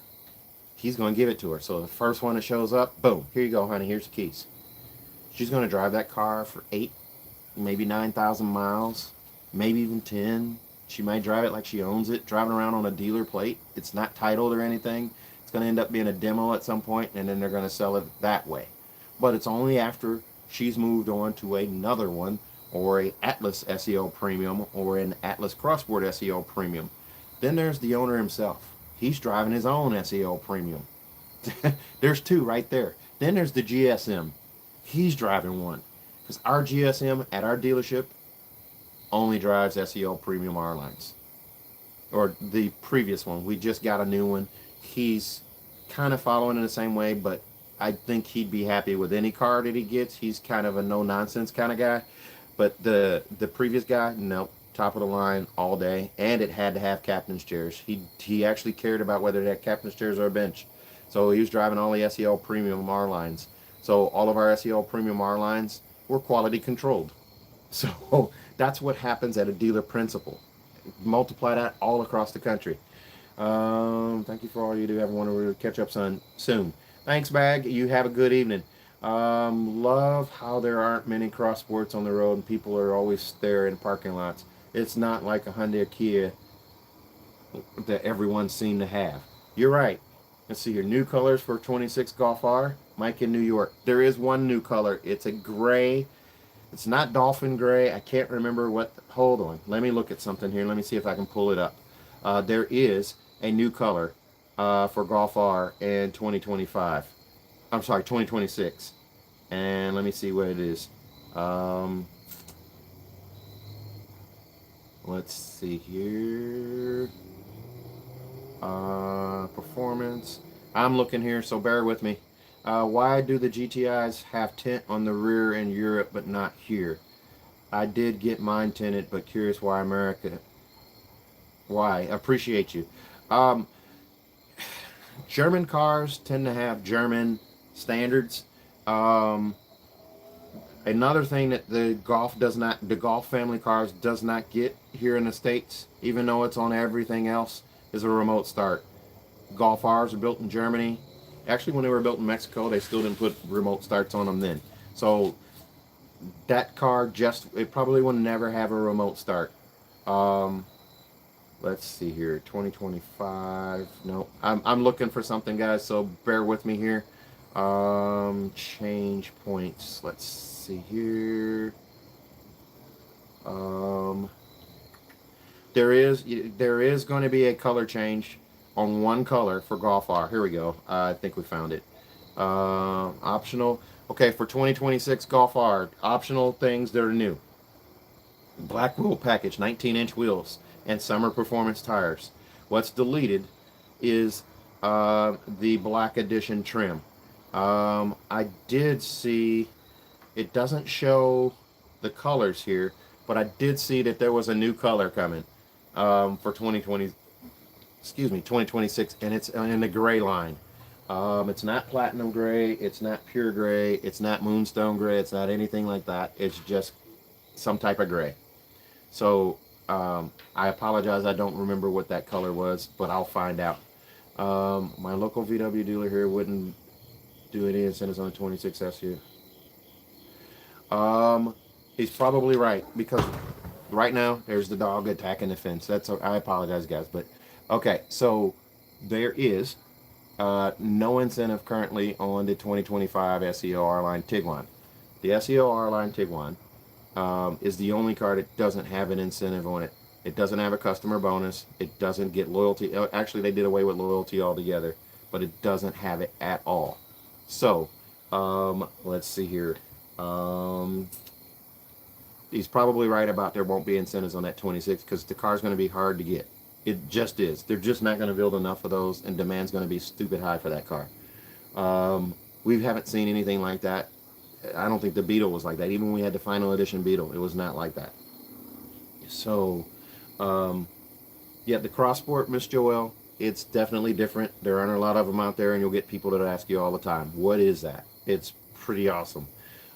He's going to give it to her. So the first one that shows up, boom, here you go, honey, here's the keys. She's going to drive that car for 8, maybe 9,000 miles, maybe even 10. She might drive it like she owns it, driving around on a dealer plate. It's not titled or anything. It's going to end up being a demo at some point, and then they're going to sell it that way. But it's only after she's moved on to another one, or a Atlas SEL Premium, or an Atlas Crossboard SEL Premium. Then there's the owner himself. He's driving his own SEL Premium. There's 2 right there. Then there's the GSM. He's driving one. Because our GSM at our dealership only drives SEL Premium R lines. Or the previous one. We just got a new one. He's kind of following in the same way, but I think he'd be happy with any car that he gets. He's kind of a no-nonsense kind of guy. But the previous guy, nope. Top of the line all day. And it had to have captain's chairs. He actually cared about whether it had captain's chairs or a bench. So he was driving all the SEL Premium R lines. So all of our SEL Premium R lines were quality controlled. So that's what happens at a dealer principal. Multiply that all across the country. Thank you for all you do. Everyone will catch up soon. Thanks, Bag. You have a good evening. Love how there aren't many cross sports on the road and people are always there in parking lots. It's not like a Hyundai or Kia that everyone seemed to have. You're right. Let's see here. New colors for 26 Golf R. Mike in New York. There is one new color. It's a gray. It's not dolphin gray. I can't remember what. Hold on. Let me look at something here. Let me see if I can pull it up. There is a new color for Golf R in 2025. I'm sorry, 2026. And let me see what it is. Let's see here. Performance. I'm looking here, so bear with me. Why do the GTIs have tint on the rear in Europe but not here? I did get mine tinted, but curious why America. Why? Appreciate you. Um, German cars tend to have German standards. Another thing that the Golf family cars does not get here in the States, even though it's on everything else, is a remote start. Golf R's are built in Germany. Actually, when they were built in Mexico, they still didn't put remote starts on them then. So that car it probably will never have a remote start. Let's see here, 2025. No, I'm looking for something, guys. So bear with me here. Change points. Let's see here. There is going to be a color change on one color for Golf R. Here we go. I think we found it. Optional. Okay, for 2026 Golf R, optional things that are new. Black wheel package, 19-inch wheels, and summer performance tires. What's deleted is the black edition trim. I did see, it doesn't show the colors here, but I did see that there was a new color coming for 2026, and it's in the gray line. It's not platinum gray, it's not pure gray, it's not moonstone gray, it's not anything like that. It's just some type of gray. So I apologize, I don't remember what that color was, but I'll find out. My local VW dealer here wouldn't do any incentives on the 26 SU. He's probably right, because right now there's the dog attacking the fence. I apologize, guys, but okay. So there is No incentive currently on the 2025 SEL-R-Line Tiguan. The SEL-R-Line Tiguan is the only car that doesn't have an incentive on it. It doesn't have a customer bonus. It doesn't get loyalty. Actually, they did away with loyalty altogether, but it doesn't have it at all. So, let's see here. Um, he's probably right about there won't be incentives on that 26 because the car's going to be hard to get. It just is. They're just not going to build enough of those, and demand's going to be stupid high for that car. We haven't seen anything like that. I don't think the Beetle was like that. Even when we had the final edition Beetle, it was not like that. So, um, yeah, the Cross Sport, Miss Joelle, it's definitely different. There aren't a lot of them out there, and you'll get people that ask you all the time, what is that? It's pretty awesome.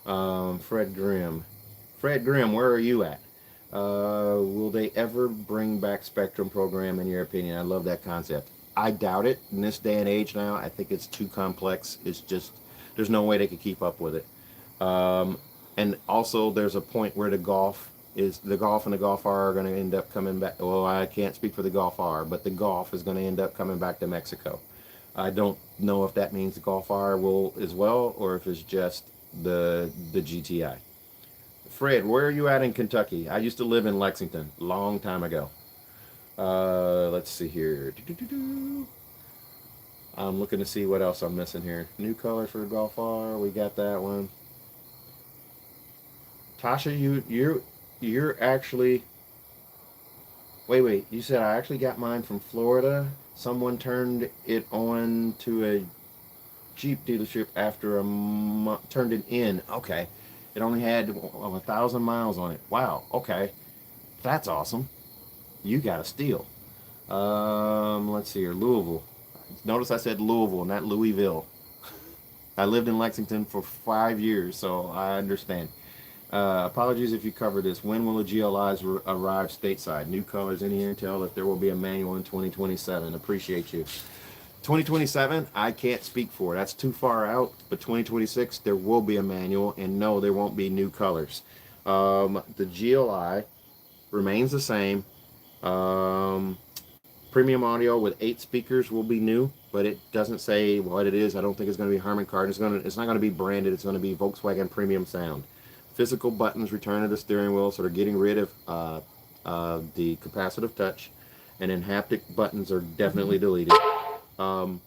Fred Grimm. Fred Grimm, where are you at? Will they ever bring back Spectrum program in your opinion? I love that concept. I doubt it. In this day and age now, I think it's too complex. It's just, there's no way they could keep up with it. And also there's a point where the Golf and the Golf R are going to end up coming back. Well, I can't speak for the Golf R, but the Golf is going to end up coming back to Mexico. I don't know if that means the Golf R will as well, or if it's just the GTI. Fred, where are you at in Kentucky? I used to live in Lexington, long time ago. Let's see here. I'm looking to see what else I'm missing here. New color for the Golf R. We got that one. Tasha, you're actually. Wait. You said I actually got mine from Florida. Someone turned it on to a Jeep dealership after a month. Turned it in. Okay. It only had 1,000 miles on it. Wow. Okay. That's awesome. You got a steal. Let's see here. Louisville. Notice I said Louisville, not Louisville. I lived in Lexington for 5 years, so I understand. Apologies if you covered this. When will the GLIs arrive stateside? New colors, any intel if there will be a manual in 2027? Appreciate you. 2027, I can't speak for. That's too far out. But 2026, there will be a manual, and no, there won't be new colors. The GLI remains the same. Premium audio with 8 speakers will be new, but it doesn't say what it is. I don't think it's going to be Harman Kardon. It's not going to be branded. It's going to be Volkswagen Premium Sound. Physical buttons return to the steering wheel, so they're getting rid of the capacitive touch, and then haptic buttons are definitely deleted. I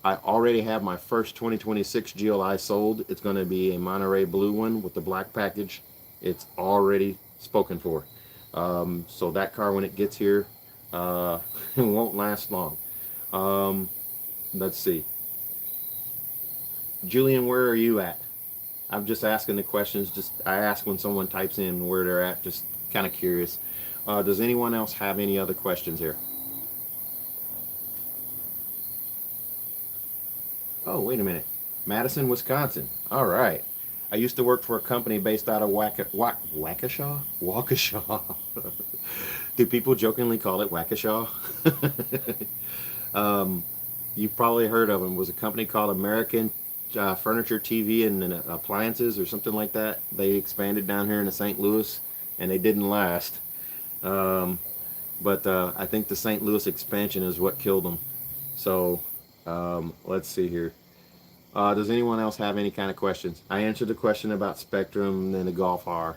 already have my first 2026 GLI sold. It's going to be a Monterey blue one with the black package. It's already spoken for. So that car, when it gets here, it won't last long. Let's see. Julian, where are you at? I'm just asking the questions. I ask when someone types in where they're at. Just kind of curious. Does anyone else have any other questions here? Oh, wait a minute. Madison, Wisconsin. All right. I used to work for a company based out of Waukesha? Waukesha. Do people jokingly call it Waukesha? You've probably heard of them. It was a company called American Furniture, TV, and Appliances or something like that. They expanded down here into St. Louis, and they didn't last. But I think the St. Louis expansion is what killed them. So let's see here. Does anyone else have any kind of questions? I answered the question about Spectrum and the Golf R.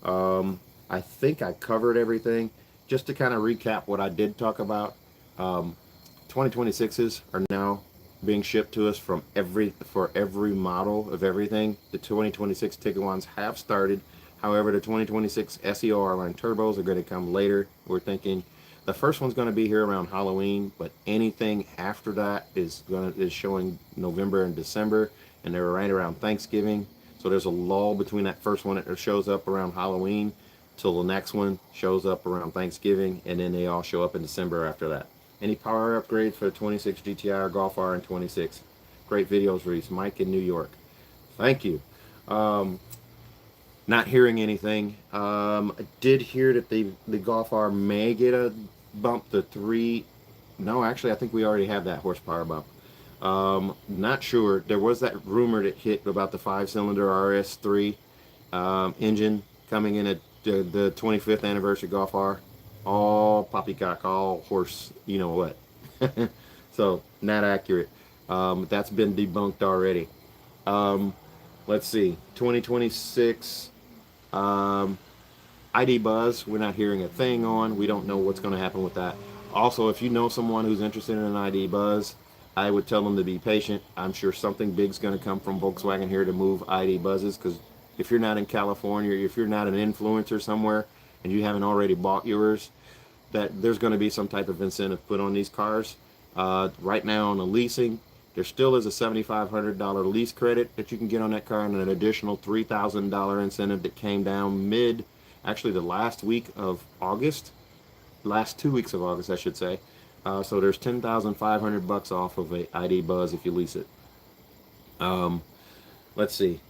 I think I covered everything. Just to kind of recap what I did talk about, 2026s are now being shipped to us for every model of everything. The 2026 Tiguan's have started. However, the 2026 SEL-R-Line turbos are going to come later. We're thinking the first one's going to be here around Halloween, but anything after that is showing November and December, and they're right around Thanksgiving. So there's a lull between that first one that shows up around Halloween till the next one shows up around Thanksgiving, and then they all show up in December after that. Any power upgrades for the 26 GTI or Golf R in 26? Great videos, Reese. Mike in New York. Thank you. Not hearing anything. I did hear that the Golf R may get a bump to 3. No, actually, I think we already have that horsepower bump. Not sure. There was that rumor that hit about the 5-cylinder RS3 engine coming in at the 25th anniversary Golf R. All poppycock, all horse, you know what. So, not accurate. That's been debunked already. Um, let's see, 2026 um, ID Buzz. We're not hearing a thing on. We don't know what's going to happen with that. Also, if you know someone who's interested in an ID Buzz, I would tell them to be patient. I'm sure something big's going to come from Volkswagen here to move ID Buzzes, because if you're not in California, if you're not an influencer somewhere and you haven't already bought yours, that there's going to be some type of incentive put on these cars. Right now on the leasing, there still is a $7,500 lease credit that you can get on that car, and an additional $3,000 incentive that came down actually the last week of August, last 2 weeks of August, I should say. So there's 10,500 bucks off of a ID Buzz if you lease it. Um, let's see.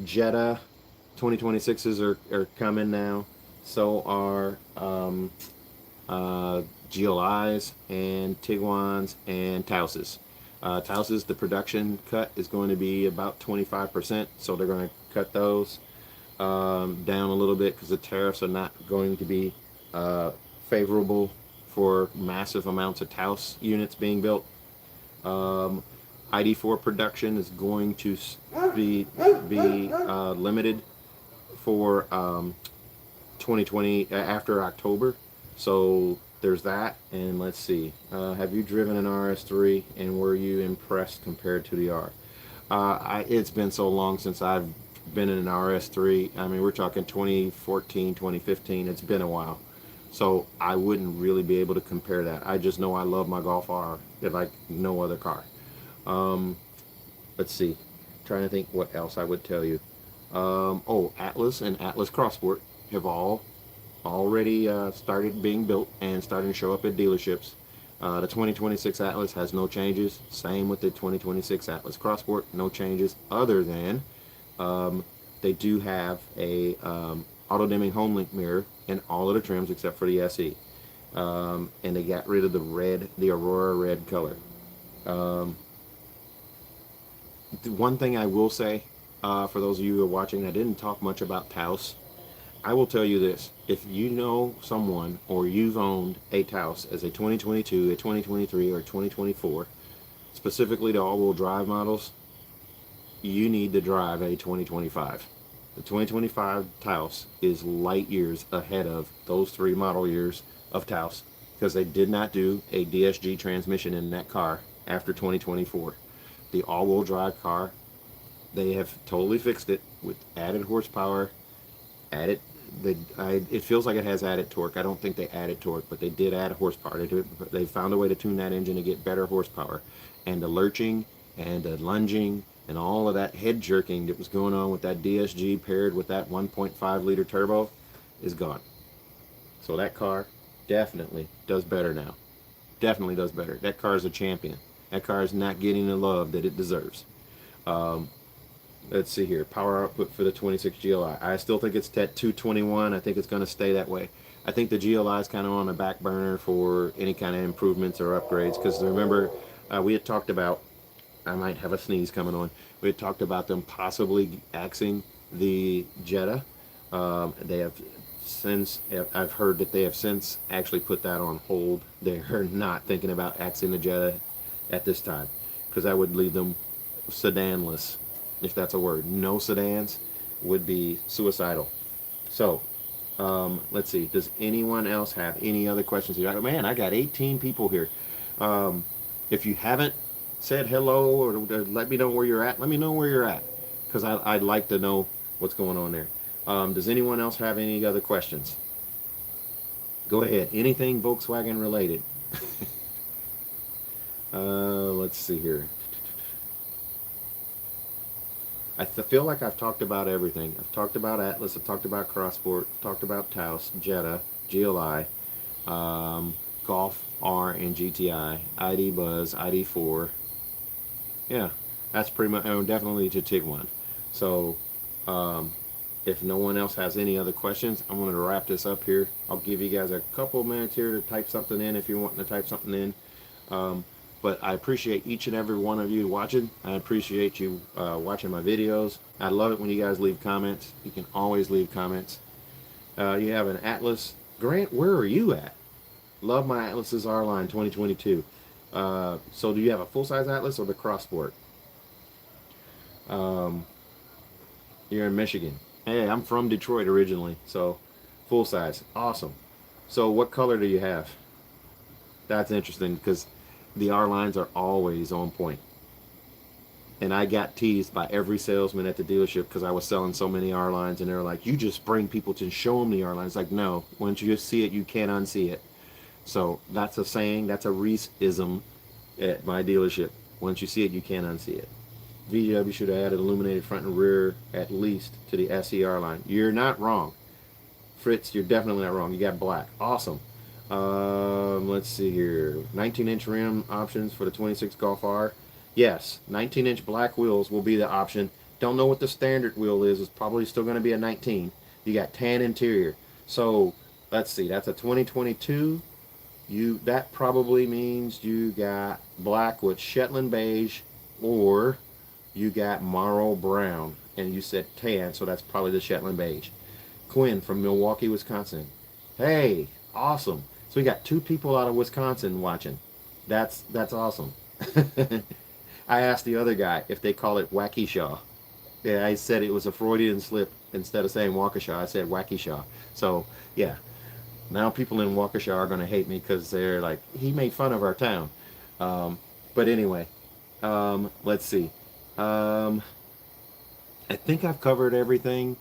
Jetta 2026s are coming now. So are GLIs and Tiguan's and Tauses. Tauses, the production cut is going to be about 25%, so they're going to cut those down a little bit because the tariffs are not going to be favorable for massive amounts of Taos units being built. ID4 production is going to be limited for 2020 after October. So there's that. And let's see, have you driven an RS3 and were you impressed compared to the R? It's been so long since I've been in an RS3. I mean, we're talking 2014, 2015. It's been a while. So I wouldn't really be able to compare that. I just know I love my Golf R like no other car. Let's see. Trying to think what else I would tell you. Oh, Atlas and Atlas Crossport have already started being built and starting to show up at dealerships. The 2026 Atlas has no changes. Same with the 2026 Atlas Crossport, no changes other than they do have a auto-dimming home link mirror in all of the trims except for the SE. And they got rid of the Aurora red color. One thing I will say, for those of you who are watching, I didn't talk much about Taos. I will tell you this: if you know someone or you've owned a Taos as a 2022, a 2023, or 2024, specifically the all-wheel drive models, you need to drive a 2025. The 2025 Taos is light years ahead of those 3 model years of Taos, because they did not do a DSG transmission in that car after 2024. The all-wheel drive car, they have totally fixed it with added horsepower, added it feels like it has added torque. I don't think they added torque, but they did add horsepower. They found a way to tune that engine to get better horsepower. And the lurching and the lunging and all of that head jerking that was going on with that DSG paired with that 1.5 liter turbo is gone. So that car definitely does better now. Definitely does better. That car is a champion. That car is not getting the love that it deserves. Let's see here. Power output for the 26 GLI. I still think it's at 221. I think it's going to stay that way. I think the GLI is kind of on the back burner for any kind of improvements or upgrades, because remember, we had talked about, I might have a sneeze coming on, we had talked about them possibly axing the Jetta. They have since, I've heard that they have since actually put that on hold. They're not thinking about axing the Jetta at this time, because that would leave them sedanless, if that's a word. No sedans would be suicidal. So let's see, does anyone else have any other questions? Man, I got 18 people here. If you haven't said hello or let me know where you're at, let me know where you're at, because I'd like to know what's going on there. Does anyone else have any other questions? Go ahead, anything Volkswagen related. Let's see here. I feel like I've talked about everything. I've talked about Atlas, I've talked about Crossport, I've talked about Taos, Jetta, GLI, Golf R and GTI, ID Buzz, ID4. Yeah, that's pretty much, definitely to Tiguan. So, if no one else has any other questions, I'm going to wrap this up here. I'll give you guys a couple minutes here to type something in if you're wanting to type something in. But I appreciate each and every one of you watching. I appreciate you watching my videos. I love it when you guys leave comments. You can always leave comments. You have an Atlas. Grant, where are you at? Love my Atlas SEL-R-Line 2022. So do you have a full-size Atlas or the Cross Sport? Um, you're in Michigan. Hey, I'm from Detroit originally, so full size. Awesome. So what color do you have? That's interesting because the R lines are always on point. And I got teased by every salesman at the dealership because I was selling so many R lines, and they were like, "You just bring people to show them the R lines." Like, no, once you see it, you can't unsee it. So that's a saying. That's a Reese-ism at my dealership. Once you see it, you can't unsee it. VW should have added illuminated front and rear at least to the SEL-R-Line. You're not wrong. Fritz, you're definitely not wrong. You got black. Awesome. Let's see here. 19-inch rim options for the 26 Golf R. Yes, 19-inch black wheels will be the option. Don't know what the standard wheel is. It's probably still going to be a 19. You got tan interior. So let's see. That's a 2022. That probably means you got black with Shetland beige, or you got Marl brown, and you said tan, so that's probably the Shetland beige. Quinn from Milwaukee, Wisconsin. Hey, awesome. So we got two people out of Wisconsin watching. That's awesome. I asked the other guy if they call it Waukesha. Yeah, I said it was a Freudian slip. Instead of saying Waukesha, I said Waukesha. So yeah, now people in Waukesha are going to hate me because they're like, he made fun of our town. But anyway, let's see. Um, I think I've covered everything.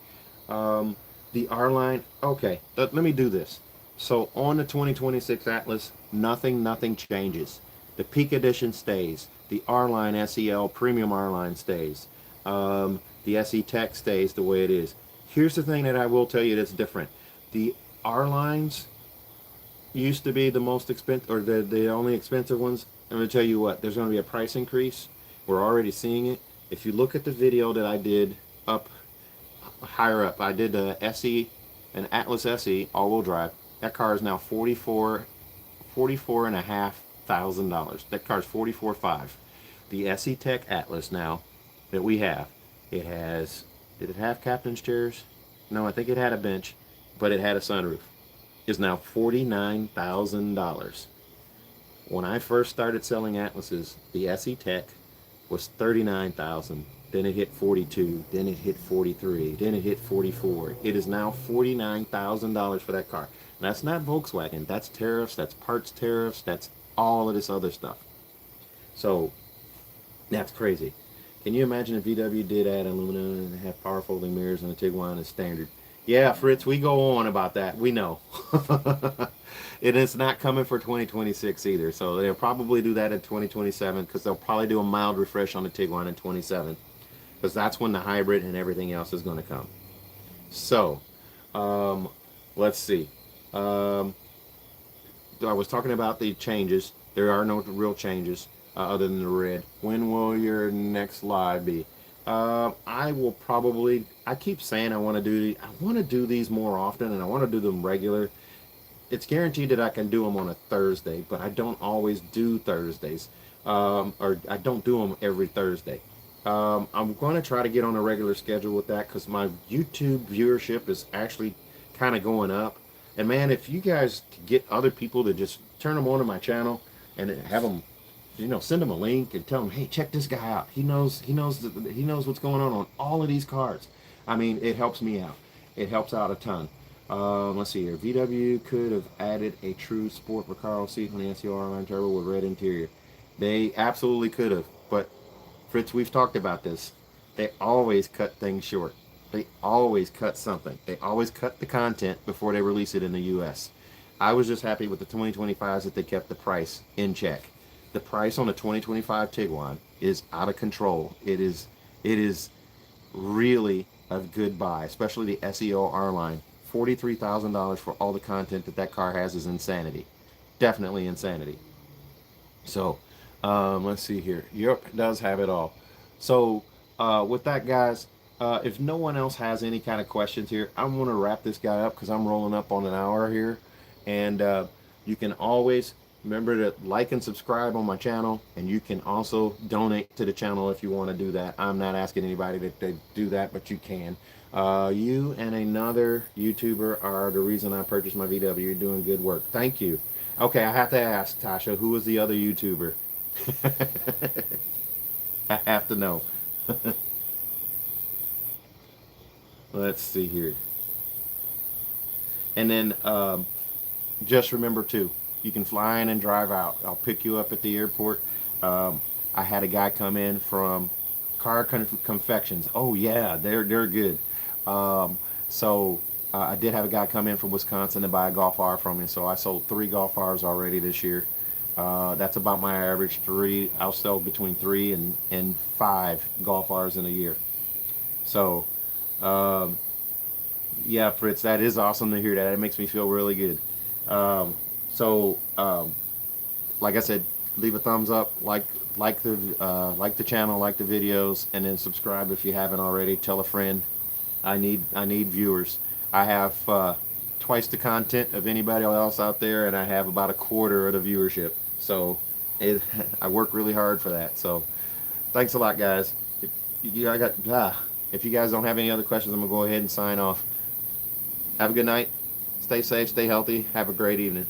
The R line. Okay, let me do this. So on the 2026 Atlas, nothing changes. The Peak Edition stays. The R line SEL Premium R line stays. The SE Tech stays the way it is. Here's the thing that I will tell you that's different. The R lines used to be the most expensive, or the only expensive ones. I'm going to tell you what, there's going to be a price increase. We're already seeing it. If you look at the video that I did up higher up, I did the SE, an Atlas SE all-wheel drive. That car is now forty-four and a half thousand dollars. That car's $44,500. The SE Tech Atlas now that we have, it has, did it have captain's chairs? No, I think it had a bench, but it had a sunroof. Is now $49,000. When I first started selling Atlases, the SE Tech was $39,000. Then it hit 42. Then it hit 43. Then it hit 44. It is now $49,000 for that car. And that's not Volkswagen. That's tariffs. That's parts tariffs. That's all of this other stuff. So that's crazy. Can you imagine if VW did add aluminum and have power folding mirrors and a Tiguan as standard? Yeah, Fritz, we go on about that. We know. And it's not coming for 2026 either. So they'll probably do that in 2027 because they'll probably do a mild refresh on the Tiguan in 27 because that's when the hybrid and everything else is going to come. So, let's see. I was talking about the changes. There are no real changes other than the red. When will your next live be? I will probably. I keep saying I want to do these more often, and I want to do them regular. It's guaranteed that I can do them on a Thursday, but I don't always do Thursdays, or I don't do them every Thursday. I'm going to try to get on a regular schedule with that because my YouTube viewership is actually kind of going up. And man, if you guys get other people to just turn them on to my channel and have them, send them a link and tell them, hey, check this guy out. He knows what's going on all of these cars. I mean, it helps me out. It helps out a ton. Let's see here. VW could have added a true sport Recaro seat on the SEL-R-Line Turbo with red interior. They absolutely could have. But Fritz, we've talked about this. They always cut things short. They always cut something. They always cut the content before they release it in the U.S. I was just happy with the 2025s that they kept the price in check. The price on the 2025 Tiguan is out of control. It is really a good buy, especially the SEL-R-Line. $43,000 for all the content that car has is insanity. Definitely insanity. So, let's see here. Europe does have it all. So, with that, guys, if no one else has any kind of questions here, I'm going to wrap this guy up because I'm rolling up on an hour here. And you can always remember to like and subscribe on my channel. And you can also donate to the channel if you want to do that. I'm not asking anybody to do that, but you can. You and another YouTuber are the reason I purchased my VW. You're doing good work. Thank you. Okay, I have to ask Tasha, who was the other YouTuber? I have to know. Let's see here. And then just remember too, you can fly in and drive out. I'll pick you up at the airport. Um, I had a guy come in from Confections. Oh yeah, they're good. Um, so I did have a guy come in from Wisconsin to buy a golf R from me. So I sold 3 golf Rs already this year. That's about my average. Three. I'll sell between 3 and 5 golf Rs in a year. So um, yeah, Fritz, that is awesome to hear that. It makes me feel really good. Um, so, like I said, leave a thumbs up, like the channel, like the videos, and then subscribe if you haven't already. Tell a friend. I need viewers. I have twice the content of anybody else out there, and I have about a quarter of the viewership. So, I work really hard for that. So, thanks a lot, guys. If you guys don't have any other questions, I'm gonna go ahead and sign off. Have a good night. Stay safe, stay healthy. Have a great evening.